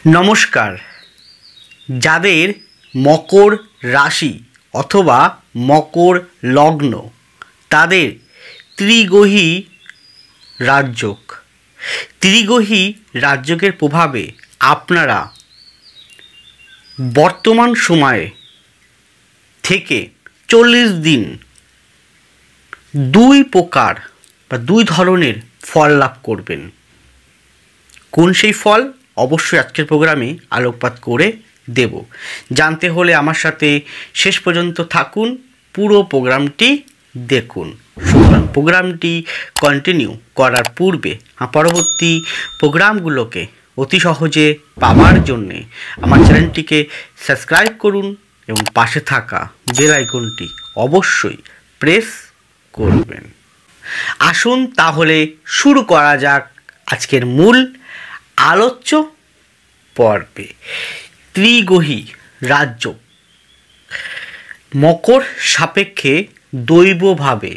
নমস্কার। যাদের মকর রাশি অথবা মকর লগ্ন তাদের ত্রিগ্রহী রাজযোগ। ত্রিগ্রহী রাজযোগের প্রভাবে আপনারা বর্তমান সময়ে থেকে 40 দিন দুই প্রকার বা দুই ধরনের ফল লাভ করবেন। কোন সেই ফল অবশ্যই আজকের প্রোগ্রামে আলোকপাত করে দেব। জানতে হলে আমার সাথে শেষ পর্যন্ত থাকুন, পুরো প্রোগ্রামটি দেখুন। সুতরাং প্রোগ্রামটি কন্টিনিউ করার পূর্বে পরবর্তী প্রোগ্রামগুলোকে অতি সহজে পাওয়ার জন্যে আমার চ্যানেলটিকে সাবস্ক্রাইব করুন এবং পাশে থাকা বেল আইকনটি অবশ্যই প্রেস করবেন। আসুন তাহলে শুরু করা যাক আজকের মূল আলোচ্য পর্বে। ত্রিগ্রহী রাজযোগ মকর সাপেক্ষে দৈবভাবে,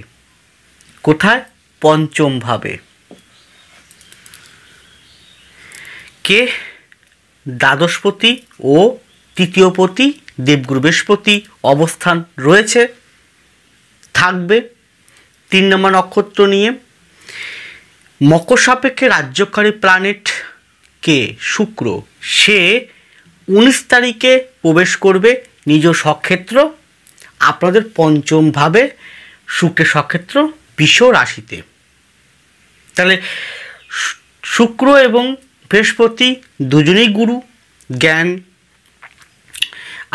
কোথায়? পঞ্চম ভাবে। কে? দ্বাদশপতি ও তৃতীয়পতি দেবগুরু বৃহস্পতি অবস্থান রয়েছে, থাকবে 3 নম্বর নক্ষত্র নিয়ে। মকর সাপেক্ষে রাজ্যকারী প্ল্যানেট কে? শুক্র। সে 19 তারিখে প্রবেশ করবে নিজ স্বক্ষেত্র, আপনাদের পঞ্চম ভাবে, শুক্রের স্বক্ষেত্র বৃষ রাশিতে। তাহলে শুক্র এবং বৃহস্পতি দুজনেই গুরু, জ্ঞান।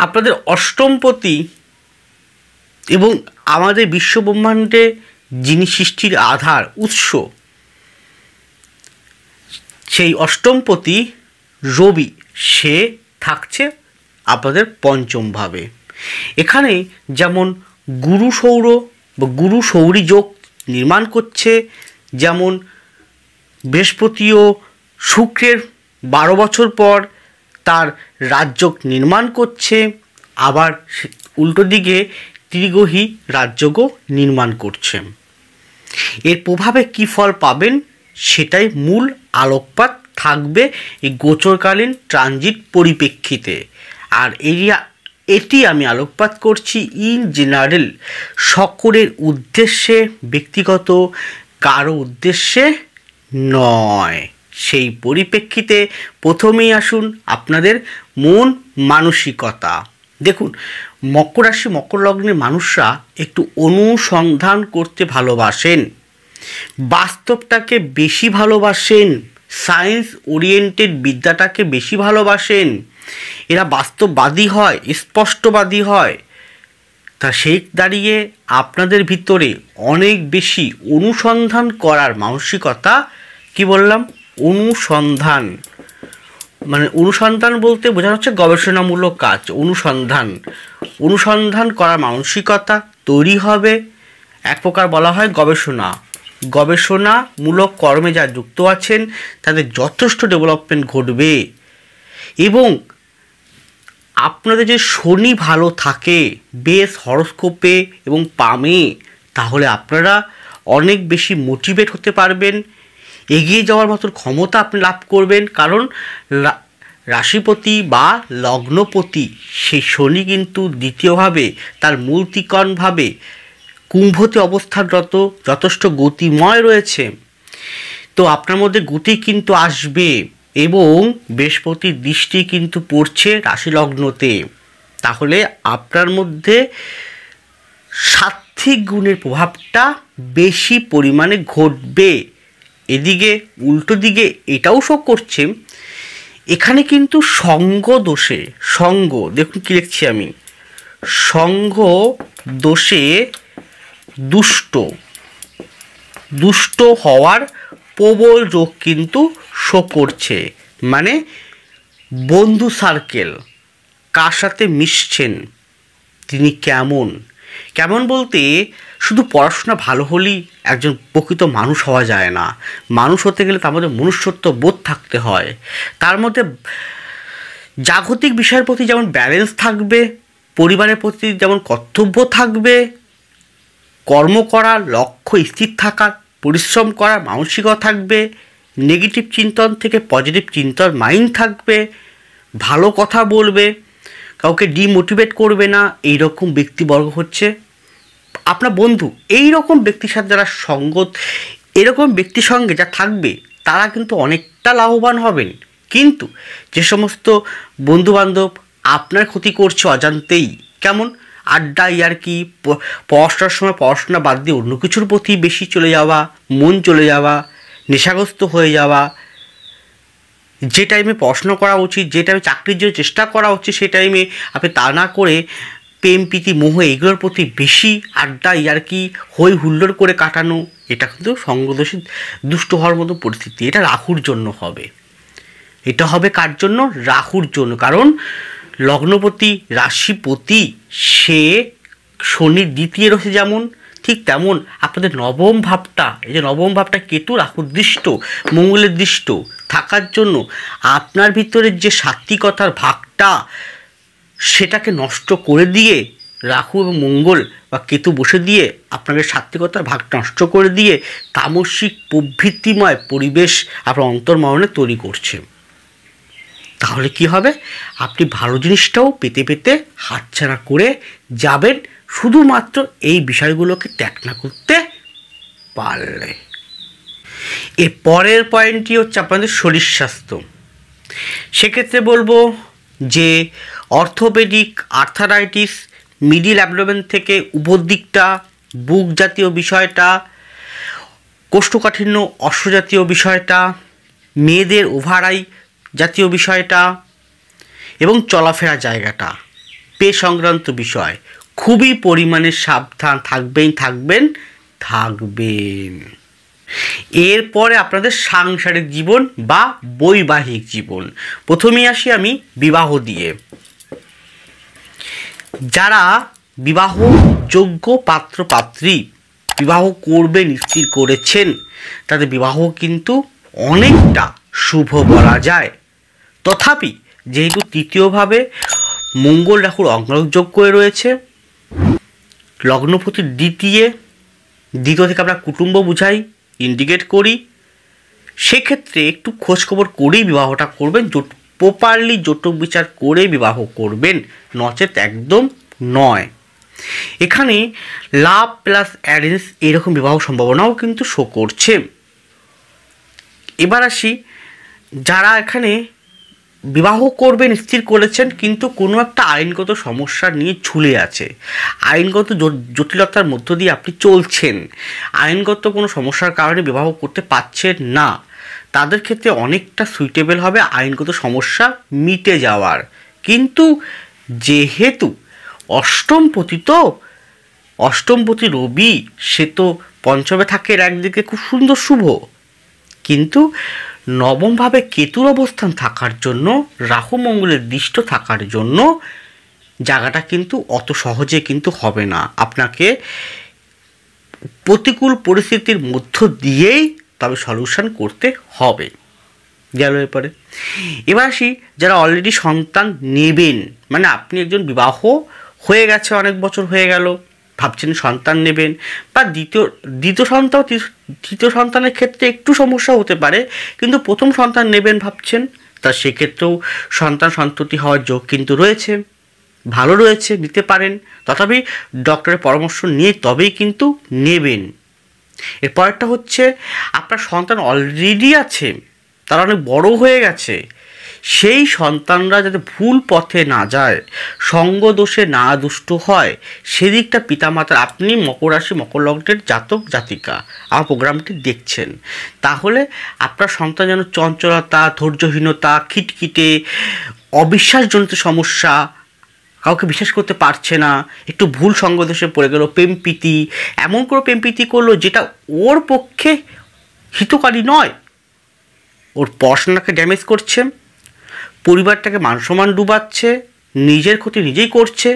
আপনাদের অষ্টমপতি এবং আমাদের বিশ্বব্রহ্মাণ্ডে যিনি সৃষ্টির আধার, উৎস, সেই অষ্টমপতি রবি, সে থাকছে আপনাদের পঞ্চম ভাবে। এখানে যেমন গুরু সৌর বা গুরু সৌরী যোগ নির্মাণ করছে, যেমন বৃহস্পতিও শুক্রের 12 বছর পর তার রাজযোগ নির্মাণ করছে, আবার উল্টো দিকে ত্রিগ্রহী রাজযোগও নির্মাণ করছে। এর প্রভাবে কী ফল পাবেন সেটাই মূল আলোকপাত থাকবে এই গোচরকালীন ট্রানজিট পরিপ্রেক্ষিতে। আর এটি আমি আলোকপাত করছি ইন জেনারেল, সকলের উদ্দেশ্যে, ব্যক্তিগত কারো উদ্দেশ্যে নয়। সেই পরিপ্রেক্ষিতে প্রথমেই আসুন আপনাদের মন মানসিকতা। দেখুন, মকর রাশি মকর লগ্নের মানুষরা একটু অনুসন্ধান করতে ভালোবাসেন, বাস্তবটাকে বেশি ভালোবাসেন, সায়েন্স ওরিয়েন্টেড বিদ্যাটাকে বেশি ভালোবাসেন। এরা বাস্তববাদী হয়, স্পষ্টবাদী হয়। তা সেই দাঁড়িয়ে আপনাদের ভিতরে অনেক বেশি অনুসন্ধান করার মানসিকতা, কি বললাম? অনুসন্ধান, মানে অনুসন্ধান বলতে বোঝানো হচ্ছে গবেষণামূলক কাজ। অনুসন্ধান করার মানসিকতা তৈরি হবে। এক প্রকার বলা হয় গবেষণামূলক কর্মে যারা যুক্ত আছেন তাদের যথেষ্ট ডেভেলপমেন্ট ঘটবে। এবং আপনাদের যে শনি ভালো থাকে বেশ হরস্কোপে এবং পামে, তাহলে আপনারা অনেক বেশি মোটিভেট হতে পারবেন, এগিয়ে যাওয়ার মতো ক্ষমতা আপনি লাভ করবেন। কারণ রাশিপতি বা লগ্নপতি সেই শনি কিন্তু দ্বিতীয়ভাবে তার মূল ত্রিকোণভাবে কুম্ভতে অবস্থানরত, যথেষ্ট গতিময় রয়েছে। তো আপনার মধ্যে গতি কিন্তু আসবে এবং বৃহস্পতির দৃষ্টি কিন্তু পড়ছে রাশি লগ্নতে। তাহলে আপনার মধ্যে সাত্ত্বিক গুণের প্রভাবটা বেশি পরিমাণে ঘটবে। এদিকে উল্টো দিকে এটাও শো করছে, এখানে কিন্তু সঙ্গ দোষে, দেখুন কি লিখছি আমি, সঙ্গ দোষে দুষ্ট হওয়ার প্রবল যোগ কিন্তু শো করছে। মানে বন্ধু সার্কেল, কার সাথে মিশছেন, তিনি কেমন বলতে শুধু পড়াশোনা ভালো হলেই একজন প্রকৃত মানুষ হওয়া যায় না। মানুষ হতে গেলে তার মধ্যে মনুষ্যত্ব বোধ থাকতে হয়, তার মধ্যে জাগতিক বিষয়ের প্রতি যেমন ব্যালেন্স থাকবে, পরিবারের প্রতি যেমন কর্তব্য থাকবে, কর্ম করার লক্ষ্য স্থির থাকার, পরিশ্রম করার মানসিকতা থাকবে, নেগেটিভ চিন্তন থেকে পজিটিভ চিন্তন মাইন্ড থাকবে, ভালো কথা বলবে, কাউকে ডিমোটিভেট করবে না, এইরকম ব্যক্তিবর্গ হচ্ছে আপনার বন্ধু। এই রকম ব্যক্তির সাথে যারা সঙ্গত, এরকম ব্যক্তির সঙ্গে যা থাকবে তারা কিন্তু অনেকটা লাভবান হবেন। কিন্তু যে সমস্ত বন্ধুবান্ধব আপনার ক্ষতি করছে অজান্তেই, কেমন আড্ডা ইয়ার্কি, পড়াশোনার সময় পড়াশোনা বাদ দিয়ে অন্য কিছুর প্রতি বেশি চলে যাওয়া, মন চলে যাওয়া, নেশাগ্রস্ত হয়ে যাওয়া, যে টাইমে পড়াশোনা করা উচিত, যে টাইমে চাকরির জন্য চেষ্টা করা উচিত, সেই টাইমে আপনি তা না করে প্রেম প্রীতি মোহ এগুলোর প্রতি বেশি আড্ডা ইয়ার্কি হই হুল্লোড় করে কাটানো, এটা কিন্তু সঙ্গদোষী দুষ্ট হওয়ার মতো পরিস্থিতি। এটা রাহুর জন্য হবে। এটা হবে কার জন্য? রাহুর জন্য। কারণ লগ্নপতি রাশিপতি সে শনির দ্বিতীয় রসে যেমন, ঠিক তেমন আপনাদের নবম ভাবটা, এই যে নবম ভাবটা কেতু রাহুর দৃষ্ট, মঙ্গলের দৃষ্ট থাকার জন্য আপনার ভিতরের যে সাত্ত্বিকতার ভাগটা সেটাকে নষ্ট করে দিয়ে, রাহু এবং মঙ্গল বা কেতু বসে দিয়ে আপনাকে সাত্ত্বিকতার ভাগটা নষ্ট করে দিয়ে তামসিক প্রবৃত্তিময় পরিবেশ আপনার অন্তর্মননে তৈরি করছে। তাহলে কি হবে? আপনি ভালো জিনিসটাও পেতে পেতে হাতছাড়া করে যাবেন, শুধুমাত্র এই বিষয়গুলোকে ত্যাগ না করতে পারলে। এর পরের পয়েন্টটি হচ্ছে আপনাদের শরীর স্বাস্থ্য। সেক্ষেত্রে বলবো যে অর্থোপেডিক আর্থারাইটিস, মিডিল অ্যাবডোমেন থেকে উপর দিকটা, বুক জাতীয় বিষয়টা, কোষ্ঠকাঠিন্য অশ্ব জাতীয় বিষয়টা, মেয়েদের ওভারাই জাতীয় বিষয়টা এবং চলাফেরা জায়গাটা, পে সংক্রান্ত বিষয় খুবই পরিমাণে সাবধান থাকবেন। এরপরে আপনাদের সাংসারিক জীবন বা বৈবাহিক জীবন। প্রথমেই আসি আমি বিবাহ দিয়ে। যারা বিবাহ যোগ্য পাত্র পাত্রী বিবাহ করবেন স্থির করেছেন, তাদের বিবাহ কিন্তু অনেকটা শুভ বলা যায়। তথাপি যেহেতু তৃতীয়ভাবে মঙ্গল রাহুর অঙ্গারক যোগ করে রয়েছে, লগ্নপতির দ্বিতীয় থেকে আমরা কুটুম্ব বুঝাই, ইন্ডিকেট করি, সেক্ষেত্রে একটু খোঁজখবর করেই বিবাহটা করবেন, প্রপারলি জটক বিচার করে বিবাহ করবেন, নচেত একদম নয়। এখানে লাভ প্লাস অ্যারেঞ্জ এরকম বিবাহ সম্ভাবনাও কিন্তু শো করছে। এবার আসি যারা এখানে বিবাহ করবেন স্থির করেছেন কিন্তু কোনো একটা আইনগত সমস্যা নিয়ে ঝুলে আছে, আইনগত জটিলতার মধ্য দিয়ে আপনি চলছেন, আইনগত কোনো সমস্যার কারণে বিবাহ করতে পারছেন না, তাদের ক্ষেত্রে অনেকটা সুইটেবল হবে আইনগত সমস্যা মিটে যাওয়ার। কিন্তু যেহেতু অষ্টমপতি রবি সে তো পঞ্চমে থাকে, একদিকে খুব সুন্দর শুভ, কিন্তু নবমভাবে কেতুর অবস্থান থাকার জন্য, রাহু মঙ্গলের দৃষ্ট থাকার জন্য জায়গাটা কিন্তু অত সহজে কিন্তু হবে না। আপনাকে প্রতিকূল পরিস্থিতির মধ্য দিয়েই তবে সলিউশন করতে হবে। গেল এরপরে। এবার আসি যারা অলরেডি সন্তান নেবেন, মানে আপনি একজন বিবাহ হয়ে গেছে, অনেক বছর হয়ে গেল, ভাবছেন সন্তান নেবেন, বা দ্বিতীয় সন্তান তৃতীয় সন্তানের ক্ষেত্রে একটু সমস্যা হতে পারে, কিন্তু প্রথম সন্তান নেবেন ভাবছেন, তা সেক্ষেত্রেও সন্ততি হওয়ার যোগ কিন্তু রয়েছে, ভালো রয়েছে, নিতে পারেন। তথাপি ডক্টরের পরামর্শ নিয়ে তবেই কিন্তু নেবেন। এরপরটা হচ্ছে আপনার সন্তান অলরেডি আছে, তারা অনেক বড় হয়ে গেছে, সেই সন্তানরা যাতে ভুল পথে না যায়, সঙ্গদোষে না দুষ্ট হয়, সেদিকটা পিতামাতার, আপনি মকর রাশি মকর লগ্নের জাতক জাতিকা আমার প্রোগ্রামটি দেখছেন, তাহলে আপনার সন্তান যেন চঞ্চলতা, ধৈর্যহীনতা, খিটখিটে, অবিশ্বাসজনিত সমস্যা, কাউকে বিশ্বাস করতে পারছে না, একটু ভুল সঙ্গদোষে পড়ে গেল, প্রেমপ্রীতি, এমন করে প্রেমপ্রীতি করলো যেটা ওর পক্ষে হিতকারী নয়, ওর পড়াশোনাকে ড্যামেজ করছে, পরিবারটাকে মানসম্মান ডুবাচ্ছে, নিজের ক্ষতি নিজেই করছে,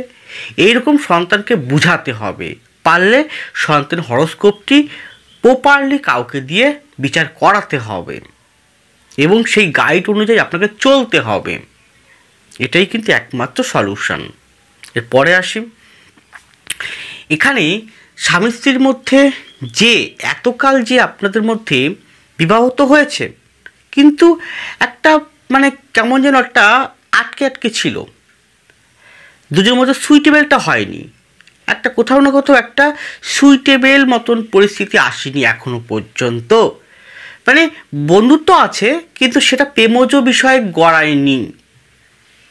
এইরকম সন্তানকে বুঝাতে হবে। পারলে সন্তান হরোস্কোপটি প্রপারলি কাউকে দিয়ে বিচার করাতে হবে এবং সেই গাইড অনুযায়ী আপনাকে চলতে হবে। এটাই কিন্তু একমাত্র সলিউশন। এরপরে আসি, এখানে স্বামী স্ত্রীর মধ্যে যে এতকাল যে আপনাদের মধ্যে বিবাহ তো হয়েছে, কিন্তু একটা মানে কেমন যেন একটা আটকে আটকে ছিল, দুজনের মধ্যে সুইটেবেলটা হয়নি, একটা কোথাও না কোথাও একটা সুইটেবেল মতন পরিস্থিতি আসেনি এখনো পর্যন্ত। মানে বন্ধুত্ব আছে কিন্তু সেটা প্রেমজ বিষয়ে গড়ায়নি,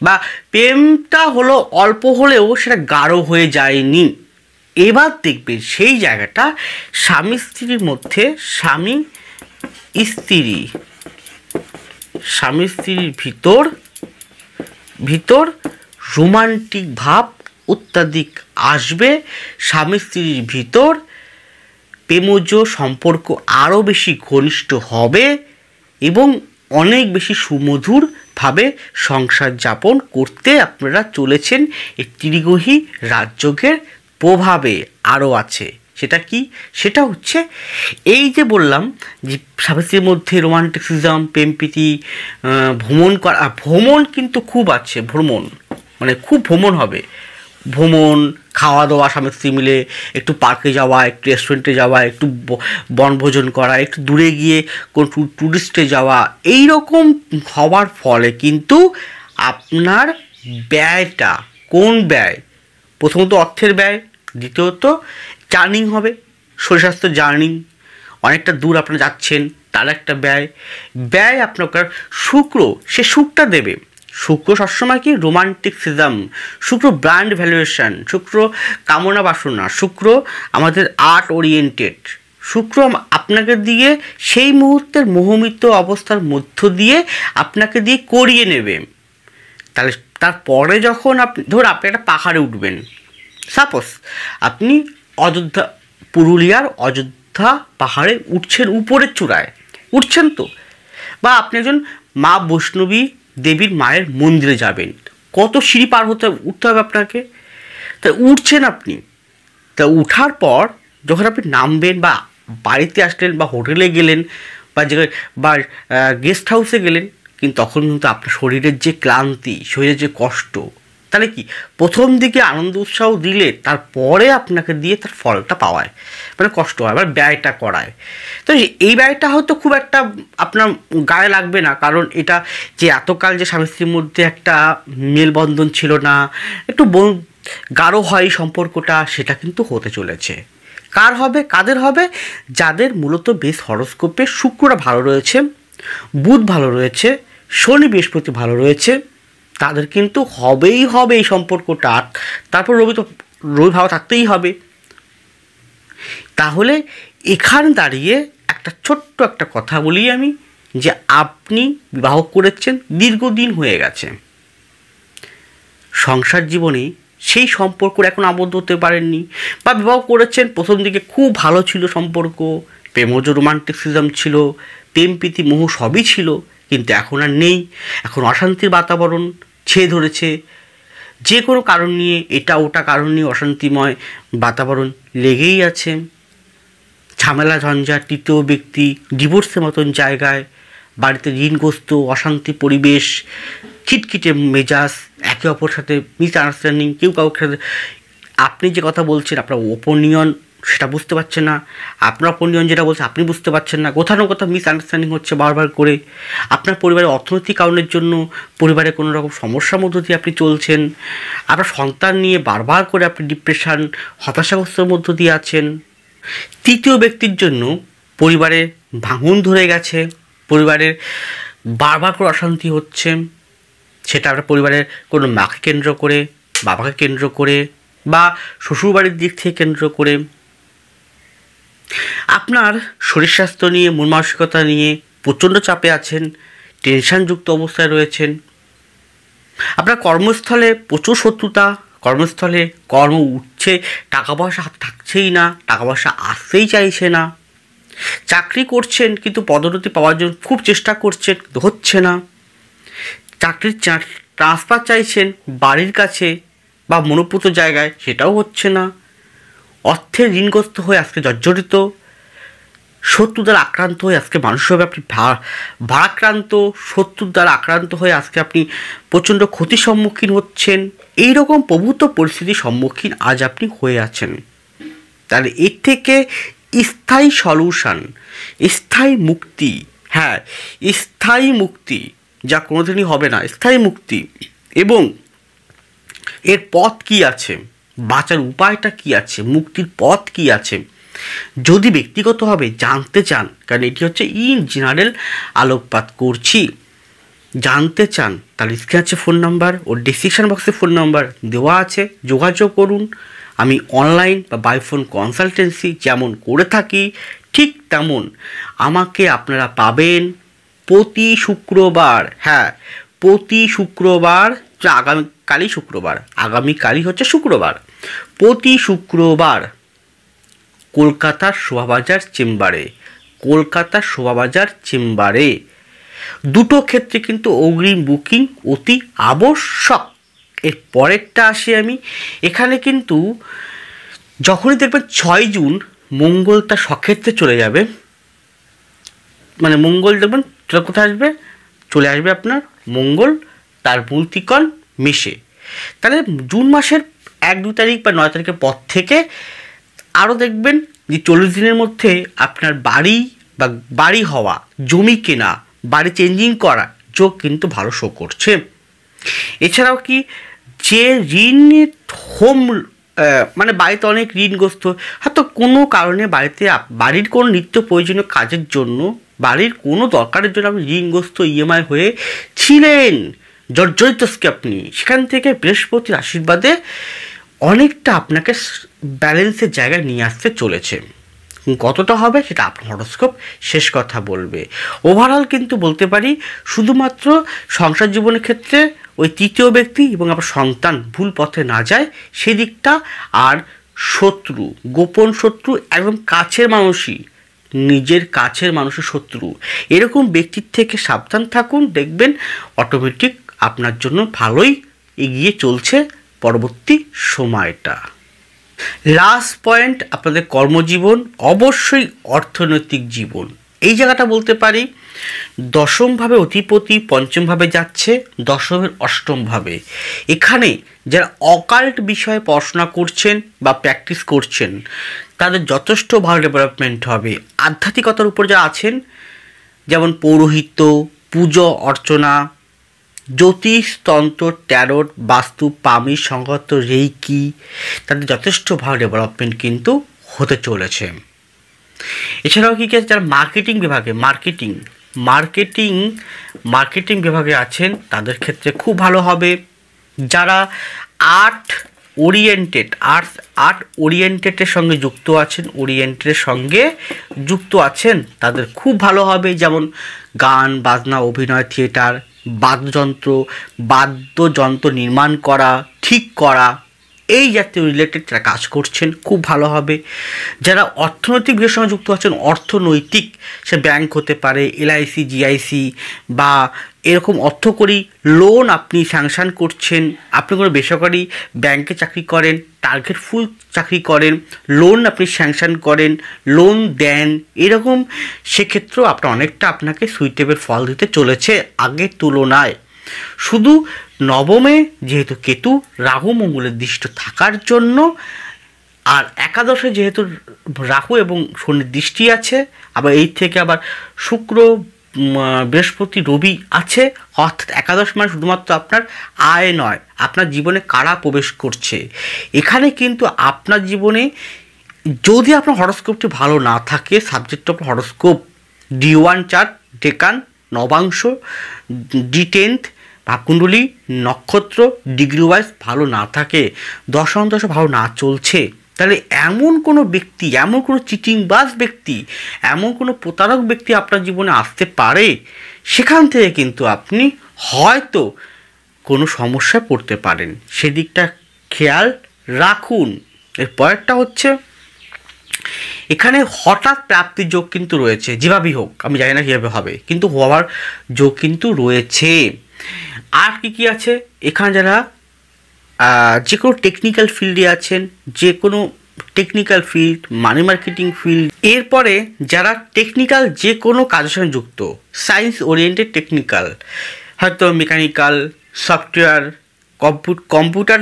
বা প্রেমটা হলো অল্প হলেও সেটা গাঢ় হয়ে যায়নি। এবার দেখবেন সেই জায়গাটা স্বামী স্ত্রীর মধ্যে, স্বামী স্ত্রীর ভিতর রোমান্টিক ভাব অত্যাধিক আসবে, স্বামী স্ত্রীর ভিতর প্রেমজ সম্পর্ক আরও বেশি ঘনিষ্ঠ হবে এবং অনেক বেশি সুমধুরভাবে সংসার যাপন করতে আপনারা চলেছেন। এই ত্রিগ্রহী রাজযোগের প্রভাবে আরও আছে। সেটা কি? সেটা হচ্ছে এই যে বললাম যে স্বামী স্ত্রীর মধ্যে রোমান্টিসিজম, প্রেমপ্রীতি, ভ্রমণ কিন্তু খুব আছে, মানে খুব ভ্রমণ হবে, ভ্রমণ, খাওয়া দাওয়া, স্বামী স্ত্রী মিলে একটু পার্কে যাওয়া, একটু রেস্টুরেন্টে যাওয়া, একটু বনভোজন করা, একটু দূরে গিয়ে কোনো ট্যুরিস্টে যাওয়া, এই রকম হওয়ার ফলে কিন্তু আপনার ব্যয়টা, কোন ব্যয়? প্রথমত অর্থের ব্যয়, দ্বিতীয়ত জার্নিং হবে, শরীর স্বাস্থ্য জার্নিং, অনেকটা দূর আপনারা যাচ্ছেন তার একটা ব্যয় আপনার শুক্র, সে সুখটা দেবে। শুক্র সবসময় কি? রোমান্টিসিজম, শুক্র ব্র্যান্ড ভ্যালুয়েশন, শুক্র কামনা বাসনা, শুক্র আমাদের আর্ট ওরিয়েন্টেড, শুক্র আপনাকে দিয়ে সেই মুহূর্তের মোহমিত অবস্থার মধ্য দিয়ে আপনাকে দিয়ে করিয়ে নেবে। তাহলে তারপরে যখন আপনি ধরুন আপনি একটা পাহাড়ে উঠবেন, সাপোজ আপনি অযোধ্যা, পুরুলিয়ার অযোধ্যা পাহাড়ে উঠছেন, উপরের চূড়ায় উঠছেন তো, বা আপনি একজন মা বৈষ্ণবী দেবীর মায়ের মন্দিরে যাবেন, কত সিঁড়ি পার উঠতে হবে আপনাকে, তা উঠছেন আপনি। তা উঠার পর যখন আপনি নামবেন বা বাড়িতে আসলেন বা হোটেলে গেলেন বা গেস্ট হাউসে গেলেন, কিন্তু তখন কিন্তু আপনার শরীরের যে ক্লান্তি, শরীরের যে কষ্ট, তাহলে কি প্রথম দিকে আনন্দ উৎসাহ দিলে তারপরে আপনাকে দিয়ে তার ফলটা পাওয়ায়, মানে কষ্ট হয়, আবার ব্যয়টা করায়। তো এই ব্যয়টা হয়তো খুব একটা আপনার গায়ে লাগবে না, কারণ এটা যে এতকাল যে স্বামী স্ত্রীর মধ্যে একটা মেলবন্ধন ছিল না, একটু গাঢ় হয় সম্পর্কটা, সেটা কিন্তু হতে চলেছে। কাদের হবে? যাদের মূলত বেশ হরোস্কোপে শুক্রটা ভালো রয়েছে, বুধ ভালো রয়েছে, শনি বৃহস্পতি ভালো রয়েছে, তাদের কিন্তু হবেই হবে এই সম্পর্কটা। তারপর রবি ভালো থাকতেই হবে। তাহলে এখানে দাঁড়িয়ে একটা ছোট্ট একটা কথা বলি আমি, যে আপনি বিবাহ করেছেন, দীর্ঘদিন হয়ে গেছে, সংসার জীবনে সেই সম্পর্ক এখন আবদ্ধ হতে পারেননি, বা বিবাহ করেছেন প্রথম দিকে খুব ভালো ছিল সম্পর্ক, প্রেমজ রোমান্টিসিজম ছিল, প্রেম প্রীতি মোহ সবই ছিল, কিন্তু এখন আর নেই, এখন অশান্তির বাতাবরণ ছেয়ে ধরেছে, যে কোনো কারণ নিয়ে, এটা ওটা কারণ নিয়ে অশান্তিময় বাতাবরণ লেগেই আছে, ঝামেলা ঝঞ্ঝাট, তৃতীয় ব্যক্তি, ডিভোর্সের মতন জায়গায়, বাড়িতে ঋণগ্রস্ত, অশান্তি পরিবেশ, খিটখিটে মেজাজ, একে অপর সাথে মিসআন্ডারস্ট্যান্ডিং, কেউ কাউকে সাথে আপনি যে কথা বলছেন আপনার ওপিনিয়ন সেটা বুঝতে পারছেন না, আপনার ওপিনিয়ন যেটা বলছে আপনি বুঝতে পারছেন না, কোথাও না কোথাও মিসআন্ডারস্ট্যান্ডিং হচ্ছে বারবার করে, আপনার পরিবারের অর্থনৈতিক কারণের জন্য পরিবারে কোনো রকম সমস্যার মধ্য দিয়ে আপনি চলছেন, আপনার সন্তান নিয়ে বারবার করে আপনি ডিপ্রেশন, হতাশাগ্রস্তর মধ্য দিয়ে আছেন, তৃতীয় ব্যক্তির জন্য পরিবারে ভাঙন ধরে গেছে, পরিবারের বারবার করে অশান্তি হচ্ছে, সেটা আপনার পরিবারের কোনো মাকে কেন্দ্র করে, বাবাকে কেন্দ্র করে, বা শ্বশুরবাড়ির দিক থেকে কেন্দ্র করে, আপনার শরীর স্বাস্থ্য নিয়ে, মন মানসিকতা নিয়ে প্রচণ্ড চাপে আছেন, টেনশনযুক্ত অবস্থায় রয়েছেন, আপনার কর্মস্থলে প্রচুর শত্রুতা, কর্মস্থলে কর্ম উঠছে, টাকা পয়সা হাতে থাকছেই না, টাকা পয়সা আসতেই চাইছে না, চাকরি করছেন কিন্তু পদোন্নতি পাওয়ার জন্য খুব চেষ্টা করছেন কিন্তু হচ্ছে না, চাকরির ট্রান্সফার চাইছেন বাড়ির কাছে বা মনোপুত জায়গায়, সেটাও হচ্ছে না, অর্থের ঋণগ্রস্ত হয়ে আজকে জর্জরিত, শত্রু দ্বারা আক্রান্ত হয়ে আজকে মানসিকভাবে আপনি ভারাক্রান্ত, শত্রুর দ্বারা আক্রান্ত হয়ে আজকে আপনি প্রচণ্ড ক্ষতির সম্মুখীন হচ্ছেন, এই রকম প্রভূত পরিস্থিতির সম্মুখীন আজ আপনি হয়ে আছেন। তাহলে এর থেকে স্থায়ী সলিউশন, স্থায়ী মুক্তি, হ্যাঁ স্থায়ী মুক্তি, যা কোনোদিনই হবে না, স্থায়ী মুক্তি, এবং এর পথ কি আছে, বাঁচার উপায়টা কি আছে, মুক্তির পথ কি আছে, যদি ব্যক্তিগতভাবে জানতে চান, কারণ এটি হচ্ছে ইন জেনারেল আলোকপাত করছি, জানতে চান, তাহলে স্ক্রিনে আছে ফোন নাম্বার ও ডিসক্রিপশন বক্সে ফোন নাম্বার দেওয়া আছে, যোগাযোগ করুন। আমি অনলাইন বা বাই ফোন কনসালটেন্সি যেমন করে থাকি ঠিক তেমন আমাকে আপনারা পাবেন প্রতি শুক্রবার। হ্যাঁ, প্রতি শুক্রবার, আগামীকালই হচ্ছে শুক্রবার, প্রতি শুক্রবার কলকাতার শোভাবাজার চেম্বারে দুটো ক্ষেত্রে কিন্তু অগ্রিম বুকিং অতি আবশ্যক। এর পরেরটা আসি আমি, এখানে কিন্তু যখনই দেখবেন 6 জুন মঙ্গল তার সক্ষেত্রে চলে যাবে, মানে মঙ্গল দেখবেন কোথায় আসবে, চলে আসবে আপনার মঙ্গল তার মূলত্রিকোণ মেষে। তাহলে জুন মাসের 1-2 তারিখ বা 9 তারিখের পর থেকে আরও দেখবেন যে 40 দিনের মধ্যে আপনার বাড়ি হওয়া, জমি কেনা, বাড়ি চেঞ্জিং করা যোগ কিন্তু ভালো শো করছে। এছাড়াও কি যে ঋণের মানে বাড়িতে অনেক ঋণগ্রস্ত, হয়তো কোনো কারণে বাড়ির কোনো নিত্য প্রয়োজনীয় কাজের জন্য, বাড়ির কোনো দরকারের জন্য আপনি ঋণগ্রস্ত ইএমআই হয়ে ছিলেন, জর্জরিত আপনি, সেখান থেকে বৃহস্পতির আশীর্বাদে অনেকটা আপনাকে ব্যালেন্সের জায়গায় নিয়ে আসতে চলেছে। কতটা হবে সেটা আপনার হরোস্কোপ শেষ কথা বলবে। ওভারঅল কিন্তু বলতে পারি শুধুমাত্র সংসার জীবনের ক্ষেত্রে ওই তৃতীয় ব্যক্তি এবং আপনার সন্তান ভুল পথে না যায় সেদিকটা, আর শত্রু, গোপন শত্রু, একদম কাছের মানুষই, নিজের কাছের মানুষের শত্রু, এরকম ব্যক্তির থেকে সাবধান থাকুন, দেখবেন অটোমেটিক আপনার জন্য ভালোই এগিয়ে চলছে পরবর্তী সময়টা। লাস্ট পয়েন্ট, আপনাদের কর্মজীবন, অবশ্যই অর্থনৈতিক জীবন। এই জায়গাটা বলতে পারি দশমভাবে অধিপতি পঞ্চমভাবে যাচ্ছে, দশমের অষ্টমভাবে। এখানে যারা অকাল্ট বিষয়ে পড়াশোনা করছেন বা প্র্যাকটিস করছেন তাদের যথেষ্ট ভালো ডেভেলপমেন্ট হবে। আধ্যাত্মিকতার উপর যারা আছেন, যেমন পৌরোহিত্য, পুজো অর্চনা, জ্যোতিষতন্ত্র, ট্যারোট, বাস্তু, পামি, সংগত, রেইকি, তাদের যথেষ্ট ভালো ডেভেলপমেন্ট কিন্তু হতে চলেছে। এছাড়াও কি আছে, যারা মার্কেটিং বিভাগে আছেন তাদের ক্ষেত্রে খুব ভালো হবে। যারা আর্ট ওরিয়েন্টেডের সঙ্গে যুক্ত আছেন তাদের খুব ভালো হবে, যেমন গান বাজনা, অভিনয়, থিয়েটার, বাদ্যযন্ত্র নির্মাণ করা, ঠিক করা, এই জাতীয় রিলেটেড যারা কাজ করছেন খুব ভালো হবে। যারা অর্থনৈতিক বিষয়ের সঙ্গে যুক্ত আছেন, অর্থনৈতিক, সে ব্যাংক হতে পারে, এলআইসি, জিআইসি বা এরকম অর্থকরী লোন আপনি স্যাংশন করছেন, আপনি কোনো বেসরকারি ব্যাংকে চাকরি করেন, টার্গেট ফুল চাকরি করেন, লোন আপনি স্যাংশন করেন, লোন দেন, এরকম সেক্ষেত্রেও আপনাকে সুইটেবল ফল দিতে চলেছে আগের তুলনায়। শুধু নবমে যেহেতু কেতু রাহু মঙ্গলের দৃষ্ট থাকার জন্য, আর একাদশে যেহেতু রাহু এবং শনির দৃষ্টি আছে, আবার এই থেকে আবার শুক্র, বৃহস্পতি, রবি আছে, অর্থাৎ একাদশ মানে শুধুমাত্র আপনার আয় নয়, আপনার জীবনে কারা প্রবেশ করছে। এখানে কিন্তু আপনার জীবনে যদি আপনার হরোস্কোপটি ভালো না থাকে, subject of horoscope D1 chart, decan, নবাংশ, D10th, ভাবকুণ্ডলী, নক্ষত্র, ডিগ্রি ওয়াইজ ভালো না থাকে, দশান্তশ ভালো না চলছে, তাহলে এমন কোনো ব্যক্তি, এমন কোনো চিটিংবাজ ব্যক্তি, এমন কোনো প্রতারক ব্যক্তি আপনার জীবনে আসতে পারে, সেখান থেকে কিন্তু আপনি হয়তো কোনো সমস্যায় পড়তে পারেন, সেদিকটা খেয়াল রাখুন। এর পরেরটা হচ্ছে, এখানে হঠাৎ প্রাপ্তির যোগ কিন্তু রয়েছে, যেভাবেই হোক, আমি জানি না কীভাবে হবে, কিন্তু হওয়ার যোগ কিন্তু রয়েছে। আর কি আছে, এখানে যারা যে কোনো টেকনিক্যাল ফিল্ডে আছেন, যে কোনো technical field, money marketing field, এরপরে যারা টেকনিক্যাল যে কোনো কাজের সঙ্গে যুক্ত, সায়েন্স ওরিয়েন্টেড টেকনিক্যাল, হয়তো mechanical, software, computer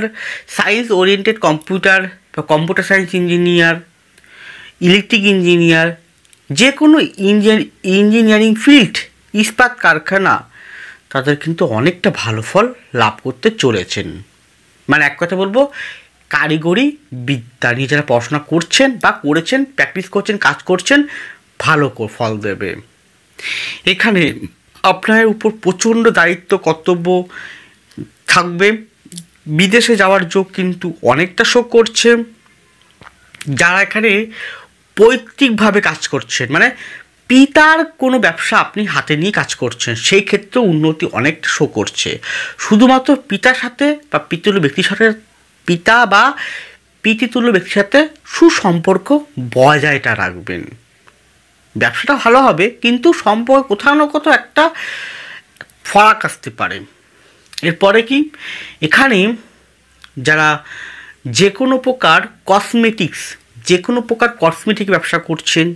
science oriented computer বা computer science engineer, electric engineer, যে কোনো ইঞ্জিনিয়ারিং ফিল্ড, ইস্পাত কারখানা, তাদের কিন্তু অনেকটা ভালো ফল লাভ করতে চলেছেন। মানে এক কথা বলবো, কারিগরি বিদ্যা নিয়ে যারা পড়াশোনা করছেন বা করেছেন, প্র্যাকটিস করছেন, কাজ করছেন, ভালো ফল দেবে। এখানে আপনার উপর প্রচণ্ড দায়িত্ব কর্তব্য থাকবে। বিদেশে যাওয়ার যোগ কিন্তু অনেকটা শো করছে। যারা এখানে পৈতৃকভাবে কাজ করছেন, মানে পিতার কোনো ব্যবসা আপনি হাতে নিয়ে কাজ করছেন, সেই ক্ষেত্রে উন্নতি অনেকটা শো করছে। শুধুমাত্র পিতার সাথে বা পিতৃতুল্য ব্যক্তির সাথে, পিতা বা পিতৃতুল্য ব্যক্তির সাথে সুসম্পর্ক বজায়টা রাখবেন। ব্যবসাটা ভালো হবে, কিন্তু সম্পর্ক কোথাও না কোথাও একটা ফারাক আসতে পারে। এরপরে কি, এখানে যারা যে কোনো প্রকার কসমেটিক ব্যবসা করছেন,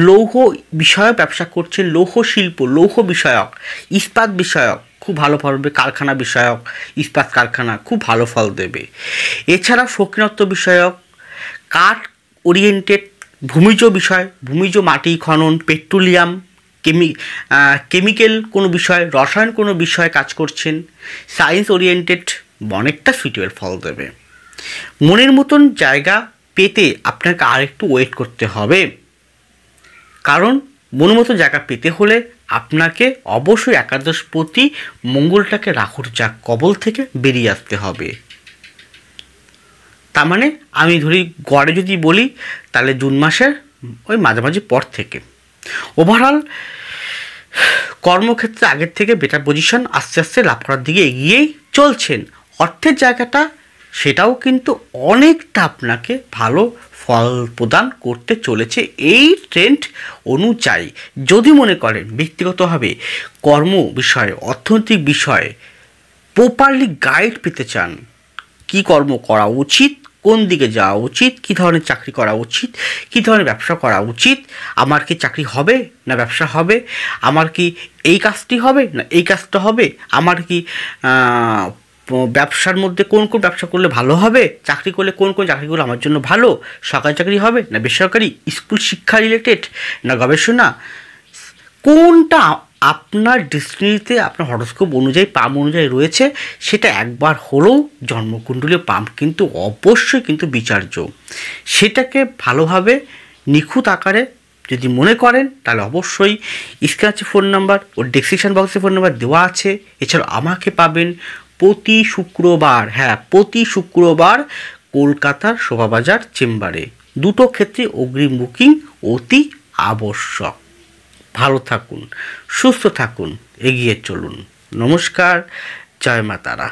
লৌহ বিষয়ক ব্যবসা করছেন, লৌহ শিল্প, লৌহ বিষয়ক, ইস্পাত বিষয়ক খুব ভালো ফল দেবে। কারখানা বিষয়ক, ইস্পাত কারখানা খুব ভালো ফল দেবে। এছাড়া শৌখিনত্ব বিষয়ক, কাঠ ওরিয়েন্টেড, ভূমিজ মাটি খনন, পেট্রোলিয়াম, কেমিক্যাল কোনো বিষয়, রসায়ন কোনো বিষয়ে কাজ করছেন, সায়েন্স ওরিয়েন্টেড অনেকটা সুইটেবল ফল দেবে। মনের মতন জায়গা পেতে আপনাকে আরেকটু ওয়েট করতে হবে, কারণ মনের মতো জায়গা পেতে হলে আপনাকে অবশ্যই একাদশপতি মঙ্গলটাকে রাহুর কবল থেকে বেরিয়ে আসতে হবে। তার মানে আমি ধরি গড়ে যদি বলি, তাহলে জুন মাসের ওই মাঝামাঝি পর থেকে ওভারঅল কর্মক্ষেত্রে আগের থেকে বেটার পজিশন আস্তে আস্তে লাভ করার দিকে এগিয়েই চলছেন। অর্থের জায়গাটা সেটাও কিন্তু অনেকটা আপনাকে ভালো ফল প্রদান করতে চলেছে এই ট্রেন্ড অনুযায়ী। যদি মনে করেন ব্যক্তিগতভাবে কর্ম বিষয়ে, অর্থনৈতিক বিষয়ে প্রপারলি গাইড পেতে চান, কী কর্ম করা উচিত, কোন দিকে যাওয়া উচিত, কী ধরনের চাকরি করা উচিত, কী ধরনের ব্যবসা করা উচিত, আমার কি চাকরি হবে না ব্যবসা হবে, আমার কি এই কাজটি হবে না এই কাজটা হবে, আমার কি ব্যবসার মধ্যে কোন কোন ব্যবসা করলে ভালো হবে, চাকরি করলে কোন কোন চাকরিগুলো আমার জন্য ভালো, সরকারি চাকরি হবে না বেসরকারি, স্কুল শিক্ষা রিলেটেড না গবেষণা, কোনটা আপনার ডেস্টিনিতে আপনার হরোস্কোপ অনুযায়ী পাম অনুযায়ী রয়েছে, সেটা একবার হলেও জন্মকুণ্ডলীয় পাম কিন্তু অবশ্যই কিন্তু বিচার্য। সেটাকে ভালোভাবে নিখুঁত আকারে যদি মনে করেন, তাহলে অবশ্যই স্ক্রিনে ফোন নাম্বার ও ডেসক্রিপশন বক্সে ফোন নাম্বার দেওয়া আছে। এছাড়াও আমাকে পাবেন প্রতি শুক্রবার কলকাতার শোভাবাজার চেম্বারে। দুটো ক্ষেত্রে অগ্রিম বুকিং অতি আবশ্যক। ভালো থাকুন, সুস্থ থাকুন, এগিয়ে চলুন। নমস্কার, জয় মা তারা।